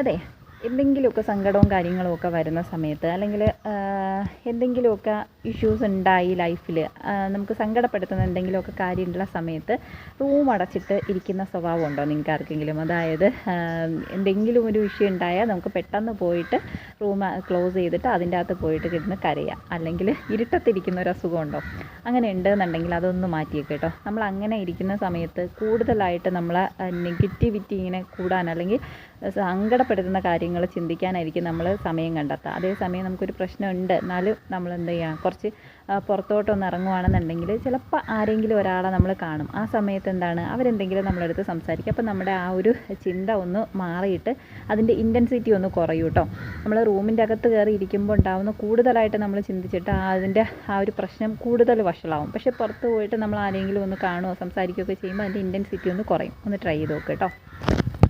അതെ, എന്തെങ്കിലുമൊക്കെ സങ്കടവും കാര്യങ്ങളുമൊക്കെ വരുന്ന സമയത്ത്, അല്ലെങ്കിൽ എന്തെങ്കിലുമൊക്കെ ഇഷ്യൂസ് ഉണ്ടായി ലൈഫിൽ, നമുക്ക് സങ്കടപ്പെടുത്തുന്ന എന്തെങ്കിലുമൊക്കെ കാര്യമുള്ള സമയത്ത് റൂം അടച്ചിട്ട് ഇരിക്കുന്ന സ്വഭാവം ഉണ്ടോ നിങ്ങൾക്ക് ആർക്കെങ്കിലും? അതായത് എന്തെങ്കിലും ഒരു വിഷയം ഉണ്ടായാൽ നമുക്ക് പെട്ടെന്ന് പോയിട്ട് റൂം ക്ലോസ് ചെയ്തിട്ട് അതിൻ്റെ അകത്ത് പോയിട്ട് കിടന്ന് കരയുക, അല്ലെങ്കിൽ ഇരുട്ടത്തിരിക്കുന്ന ഒരു അസുഖമുണ്ടോ? അങ്ങനെ ഉണ്ടെന്നുണ്ടെങ്കിൽ അതൊന്ന് മാറ്റിയേക്ക് കേട്ടോ. നമ്മൾ അങ്ങനെ ഇരിക്കുന്ന സമയത്ത് കൂടുതലായിട്ട് നമ്മളെ നെഗറ്റിവിറ്റി ഇങ്ങനെ കൂടാൻ, അല്ലെങ്കിൽ സങ്കടപ്പെടുത്തുന്ന കാര്യങ്ങൾ ചിന്തിക്കാനായിരിക്കും നമ്മൾ സമയം കണ്ടെത്തുക. അതേസമയം നമുക്കൊരു പ്രശ്നമുണ്ട് എന്നാലും നമ്മൾ എന്ത് ചെയ്യുക, കുറച്ച് പുറത്തോട്ടൊന്ന് ഇറങ്ങുകയാണെന്നുണ്ടെങ്കിൽ ചിലപ്പോൾ ആരെങ്കിലും ഒരാളെ നമ്മൾ കാണും. ആ സമയത്ത് എന്താണ്, അവരെന്തെങ്കിലും നമ്മളെടുത്ത് സംസാരിക്കുക. അപ്പോൾ നമ്മുടെ ആ ഒരു ചിന്ത ഒന്ന് മാറിയിട്ട് അതിൻ്റെ ഇൻറ്റൻസിറ്റി ഒന്ന് കുറയും കേട്ടോ. നമ്മൾ റൂമിൻ്റെ അകത്ത് കയറി ഇരിക്കുമ്പോൾ ഉണ്ടാകുന്ന കൂടുതലായിട്ട് നമ്മൾ ചിന്തിച്ചിട്ട് അതിൻ്റെ ആ ഒരു പ്രശ്നം കൂടുതൽ വഷളാവും. പക്ഷേ പുറത്ത് പോയിട്ട് നമ്മൾ ആരെങ്കിലും ഒന്ന് കാണുകയോ സംസാരിക്കുകയൊക്കെ ചെയ്യുമ്പോൾ അതിൻ്റെ ഇൻറ്റൻസിറ്റി ഒന്ന് കുറയും. ഒന്ന് ട്രൈ ചെയ്ത് നോക്ക് കേട്ടോ.